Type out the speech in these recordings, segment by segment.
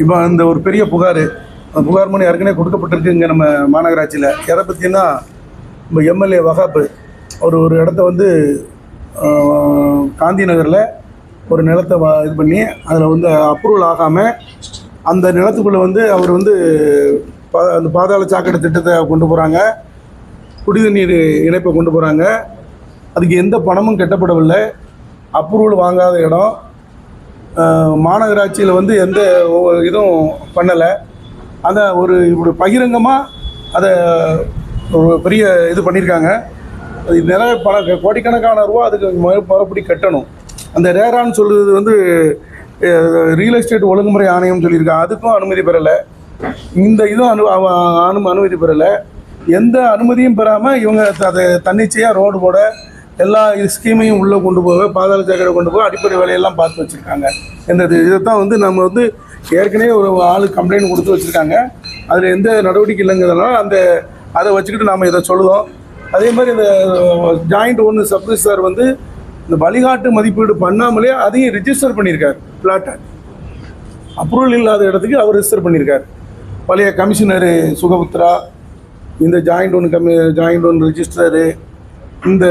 இப்போ அந்த ஒரு பெரிய புகார் புகார் மணி ஏற்கனவே கொடுக்கப்பட்டிருக்கு இங்கே நம்ம மாநகராட்சியில். எதை பற்றினா, நம்ம எம்எல்ஏ வகாப்பு ஒரு இடத்த வந்து காந்தி நகரில் ஒரு நிலத்தை இது பண்ணி அதில் வந்து அப்ரூவல் ஆகாமல் அந்த நிலத்துக்குள்ளே வந்து அவர் வந்து அந்த பாதாள சாக்கடை திட்டத்தை கொண்டு போகிறாங்க, குடிநீர் இணைப்பை கொண்டு போகிறாங்க. அதுக்கு எந்த பணமும் கட்டப்படவில்லை, அப்ரூவல் வாங்காத இடம். மாநகராட்சியில் வந்து எந்த இதுவும் பண்ணலை. அதை ஒரு இப்படி பகிரங்கமாக அதை ஒரு பெரிய இது பண்ணியிருக்காங்க. அது நிறைய கோடிக்கணக்கான ரூபா அதுக்கு மறுபடி கட்டணும். அந்த ரேரான்னு சொல்கிறது வந்து ரியல் எஸ்டேட் ஒழுங்குமுறை ஆணையம் சொல்லியிருக்காங்க, அதுக்கும் அனுமதி பெறலை. இந்த இதுவும் அனுமதி பெறலை. எந்த அனுமதியும் பெறாமல் இவங்க அதை தன்னிச்சையாக ரோடு போட எல்லா ஸ்கீமையும் உள்ளே கொண்டு போக, பாதாள சாக்கடை கொண்டு போக, அடிப்படை வேலையெல்லாம் பார்த்து வச்சுருக்காங்க. இந்த இதைத்தான் வந்து நம்ம வந்து ஏற்கனவே ஒரு ஆளுக்கு கம்ப்ளைண்ட் கொடுத்து வச்சுருக்காங்க. அதில் எந்த நடவடிக்கை இல்லைங்கிறதுனால அதை வச்சுக்கிட்டு நாம் இதை சொல்லுவோம். அதே மாதிரி இந்த ஜாயிண்ட் ஒன்று சப்ரிஜிஸ்ட்ரார் வந்து இந்த வழிகாட்டு மதிப்பீடு பண்ணாமலே அதையும் ரிஜிஸ்டர் பண்ணியிருக்காரு. பிளாட்டை அப்ரூவல் இல்லாத இடத்துக்கு அவர் ரிஜிஸ்டர் பண்ணியிருக்காரு. பழைய கமிஷனரு சுகபுத்ரா, இந்த ஜாயிண்ட் ஒன்று ரிஜிஸ்ட்ராரு, இந்த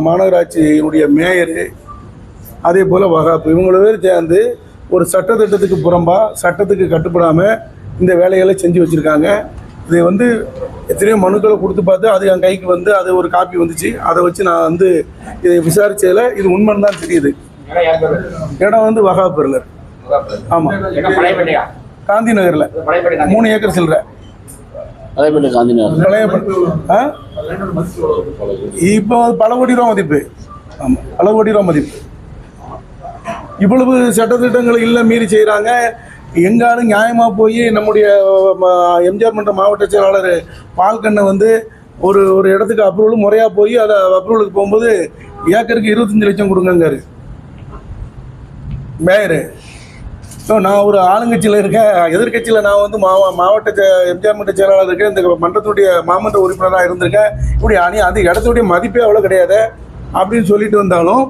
மாநகராட்சியினுடைய மேயரு, அதே போல் வகாப்பு, இவங்கள பேர் சேர்ந்து ஒரு சட்டத்திட்டத்துக்கு புறம்பாக சட்டத்துக்கு கட்டுப்படாமல் இந்த வேலைகளை செஞ்சு வச்சுருக்காங்க. இதை வந்து எத்தனையோ மனுக்களை கொடுத்து பார்த்து அது என் கைக்கு வந்து அது ஒரு காப்பி வந்துச்சு. அதை வச்சு நான் வந்து இதை விசாரிச்சதில் இது உண்மைன்னு தான் தெரியுது. இடம் வந்து வகாப்பூரில். ஆமாம், காந்தி நகரில் 3 ஏக்கர் சில்லற. இப்போ பல கோடி ரூபா மதிப்பு. ஆமாம், பல கோடி ரூபா மதிப்பு. இவ்வளவு சட்டத்திட்டங்கள் இல்லை, மீறி செய்கிறாங்க. எங்காலும் நியாயமாக போய் நம்முடைய எம்ஜிஆர் மன்ற மாவட்ட செயலாளர் பால்கண்ணை வந்து ஒரு இடத்துக்கு அப்ரூவல் முறையாக போய் அதை அப்ரூவலுக்கு போகும்போது ஏக்கருக்கு 25 லட்சம் கொடுங்கங்காரு மேயரு. ஸோ நான் ஒரு ஆளுங்கட்சியில் இருக்கேன், எதிர்கட்சியில் நான் வந்து மாவட்ட எம்ஜிஆர் மன்ற செயலாளர் இருக்கேன், இந்த மன்றத்துடைய மாமன்ற உறுப்பினராக இருந்திருக்கேன். இப்படி அந்த இடத்துடைய மதிப்பே அவ்வளோ கிடையாது அப்படின்னு சொல்லிட்டு வந்தாலும்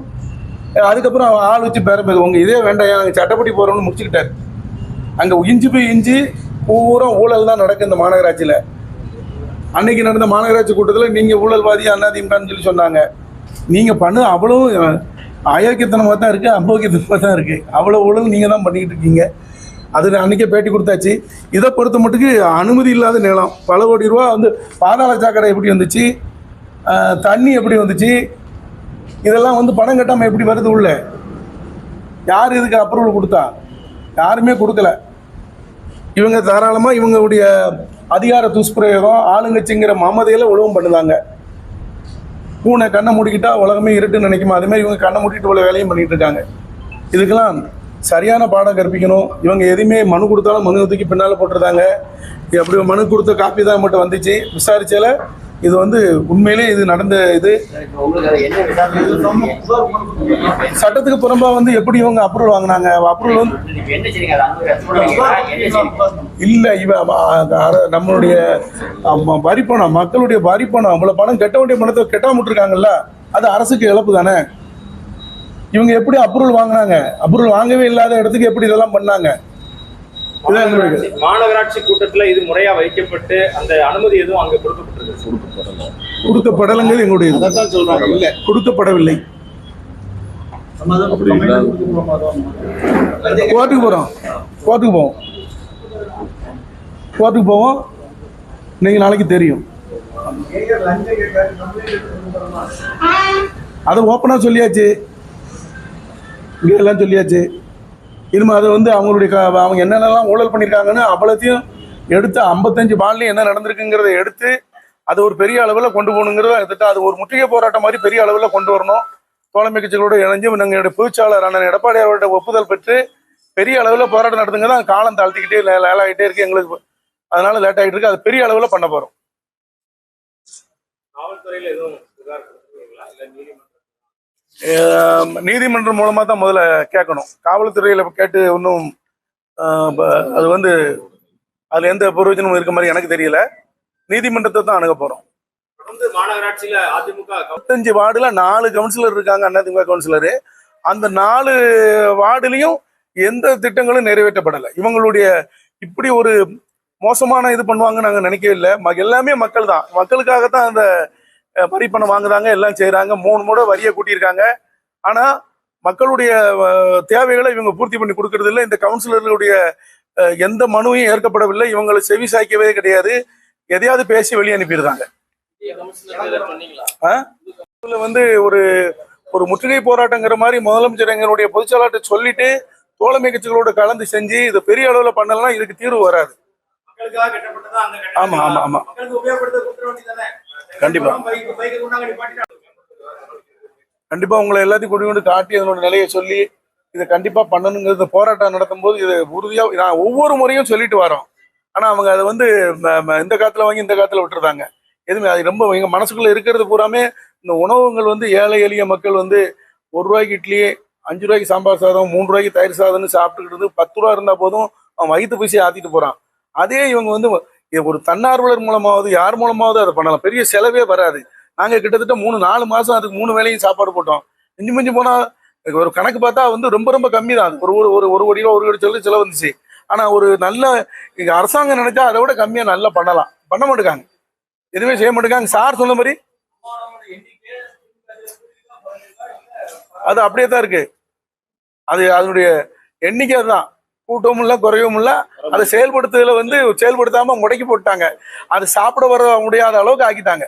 அதுக்கப்புறம் ஆள் வச்சு பேரம்பேது உங்கள் இதே வேண்டாம், நாங்கள் சட்டப்படி போகிறோம்னு முடிச்சுக்கிட்டார். அங்கே இஞ்சி பூரா ஊழல் தான் நடக்கும் இந்த மாநகராட்சியில். அன்னைக்கு நடந்த மாநகராட்சி கூட்டத்தில் நீங்கள் ஊழல்வாதி அதிமுகன்னு சொல்லி சொன்னாங்க. நீங்கள் பண்ணு அவ்வளோ அயோக்கியத்தனமாக தான் இருக்குது, அம்போக்கியத்தனமாக தான் இருக்குது. அவ்வளோ ஊழல் நீங்கள் தான் பண்ணிக்கிட்டு இருக்கீங்க. அது அன்றைக்கே பேட்டி கொடுத்தாச்சு. இதை பொறுத்த மட்டுக்கு அனுமதி இல்லாத நிலம் பல கோடி ரூபா வந்து பாதாள சாக்கடை எப்படி வந்துச்சு, தண்ணி எப்படி வந்துச்சு, இதெல்லாம் வந்து பணம் கட்டாமல் எப்படி வருது உள்ள? யார் இதுக்கு அப்ரூவல் கொடுத்தா? யாருமே கொடுக்கல. இவங்க தாராளமாக இவங்களுடைய அதிகார துஷ்பிரயோகம், ஆளுங்கட்சிங்கிற மமதையில் உழவும் பண்ணுதாங்க. பூனை கண்ணை மூடிக்கிட்டா உலகமே இருட்டுன்னு நினைக்குமா, அதுமாதிரி இவங்க கண்ணை மூடிட்டு இவ்வளோ வேலையும் பண்ணிகிட்டு இருக்காங்க. இதுக்கெல்லாம் சரியான பாடம் கற்பிக்கணும். இவங்க எதுவுமே மனு கொடுத்தாலும் மனு தூக்கி பின்னால் போட்டுருந்தாங்க. அப்படி மனு கொடுத்த காப்பி தான் மட்டும் வந்துச்சு. விசாரிச்சால இது வந்து உண்மையிலே இது நடந்த இது சட்டத்துக்கு புறம்பா வந்து எப்படி இவங்க அப்ரூவல் வாங்கினாங்க? அப்ரூவல் வந்து இல்லை, நம்மளுடைய வரிப்பணம், மக்களுடைய வரிப்பணம், அவ்வளோ பணம் கட்ட வேண்டிய பணத்தை கெட்டாம விட்டுருக்காங்கல்ல, அது அரசுக்கு இழப்பு தானே. இவங்க எப்படி அப்ரூவல் வாங்கினாங்க? அப்ரூவல் வாங்கவே இல்லாத இடத்துக்கு எப்படி இதெல்லாம் பண்ணாங்க? மாநகராட்சி கூட்டத்தில் இது முறையா வைக்கப்பட்டு அந்த அனுமதி எதுவும் அங்க கொடுக்கப்படலைங்கிறது எங்களுடைய கொடுக்கப்படவில்லை. கோர்ட்டுக்கு போவோம். நீங்க நாளைக்கு தெரியும். அதை ஓப்பனா சொல்லியாச்சு, இங்கே எல்லாம் சொல்லியாச்சு. இனிமேல் அதை வந்து அவங்க என்னென்னலாம் ஊழல் பண்ணியிருக்காங்கன்னு அவ்வளோத்தையும் எடுத்து 55 பால்லையும் என்ன நடந்திருக்குங்கிறத எடுத்து அது ஒரு பெரிய அளவில் கொண்டு போகணுங்கிறத எடுத்துட்டு அது ஒரு முற்றுகை போராட்டம் மாதிரி பெரிய அளவில் கொண்டு வரணும். தோழமை கட்சிகளோடு இணைஞ்சு எங்களுடைய பொதுச்சாளர் அண்ணன் எடப்பாடி அவரோட ஒப்புதல் பெற்று பெரிய அளவில் போராட்டம் நடத்துங்க தான் காலம் தாழ்த்திக்கிட்டே லேலாகிட்டே இருக்கு எங்களுக்கு. அதனால லேட் ஆகிட்டு இருக்கு. அது பெரிய அளவில் பண்ண போகிறோம். காவல்துறையில் எதுவும் நீதிமன்றம் மூலமாக தான் முதல்ல கேட்கணும். காவல்துறையில் கேட்டு ஒன்றும் அது வந்து அதில் எந்த பிரயோஜனமும் இருக்க மாதிரி எனக்கு தெரியல. நீதிமன்றத்தை தான் அணுக போகிறோம். மாநகராட்சியில் அதிமுக 25 வார்டில் 4 கவுன்சிலர் இருக்காங்க, அதிமுக கவுன்சிலரு. அந்த 4 வார்டுலையும் எந்த திட்டங்களும் நிறைவேற்றப்படலை. இவங்களுடைய இப்படி ஒரு மோசமான இது பண்ணுவாங்கன்னு நாங்கள் நினைக்கவே இல்லை. எல்லாமே மக்கள் தான், மக்களுக்காகத்தான் அந்த வரி பணம் வாங்குறாங்க, எல்லாம் செய்கிறாங்க. 3 முறை வரியை கூட்டியிருக்காங்க. ஆனால் மக்களுடைய தேவைகளை இவங்க பூர்த்தி பண்ணி கொடுக்கறது இல்லை. இந்த கவுன்சிலர்களுடைய எந்த மனுவையும் ஏற்கப்படவில்லை. இவங்களை செவி சாய்க்கவே கிடையாது. எதையாவது பேசி வெளியே அனுப்பிடுறாங்க. இதுல வந்து ஒரு ஒரு முற்றுகை போராட்டங்கிற மாதிரி முதலமைச்சர் எங்களுடைய பொதுச்செயலாளர்கிட்ட சொல்லிட்டு தோழமை கட்சிகளோட கலந்து செஞ்சு இது பெரிய அளவுல பண்ணலாம், இதுக்கு தீர்வு வராது. ஆமா ஆமா ஆமா கண்டிப்பா கண்டிப்பா உங்களை எல்லாத்தையும் கொண்டு காட்டி அதனோட நிலையை சொல்லி இதை கண்டிப்பா பண்ணணுங்கிறது போராட்டம் நடத்தும் போது இது உறுதியா நான் ஒவ்வொரு முறையும் சொல்லிட்டு வரோம். ஆனா அவங்க அதை வந்து இந்த காலத்துல வாங்கி இந்த காலத்துல விட்டுருந்தாங்க. எதுவுமே அது ரொம்ப எங்க மனசுக்குள்ள இருக்கிறது பூராமே இந்த உணவுகள் வந்து ஏழை எளிய மக்கள் வந்து 1 ரூபாய்க்கு இட்லி, 5 ரூபாய்க்கு சாம்பார் சாதம், 3 ரூபாய்க்கு தயிர் சாதம்னு சாப்பிட்டுக்கிட்டு 10 ரூபா இருந்தா போதும் அவன் வயிற்று பசி ஆத்திட்டு போறான். அதே இவங்க வந்து ஒரு தன்னார்வலர் மூலமாவது யார் மூலமாவது அதை பண்ணலாம், பெரிய செலவே வராது. நாங்க கிட்டத்தட்ட 3-4 மாசம் அதுக்கு 3 வேளையும் சாப்பாடு போட்டோம். மிஞ்சி மிஞ்சி போனா ஒரு கணக்கு பார்த்தா வந்து ரொம்ப ரொம்ப கம்மி தான். ஒரு ஒரு ஒரு கோடி ரூபா 1 கோடி சொல்லி செலவு வந்துச்சு. ஆனா ஒரு நல்ல அரசாங்கம் நினைச்சா அதை விட கம்மியா நல்லா பண்ணலாம். பண்ண மாட்டேங்காங்க, எதுவுமே செய்ய மாட்டேங்காங்க. சார் சொன்ன மாதிரி அது அப்படியே தான் இருக்கு. அது அதனுடைய எண்ணிக்கை தான், கூட்டவும் இல்லை குறையவும் இல்லை. அதை செயல்படுத்துதல வந்து செயல்படுத்தாம முடக்கி போட்டாங்க. அது சாப்பிட வர முடியாத அளவுக்கு ஆக்கிட்டாங்க.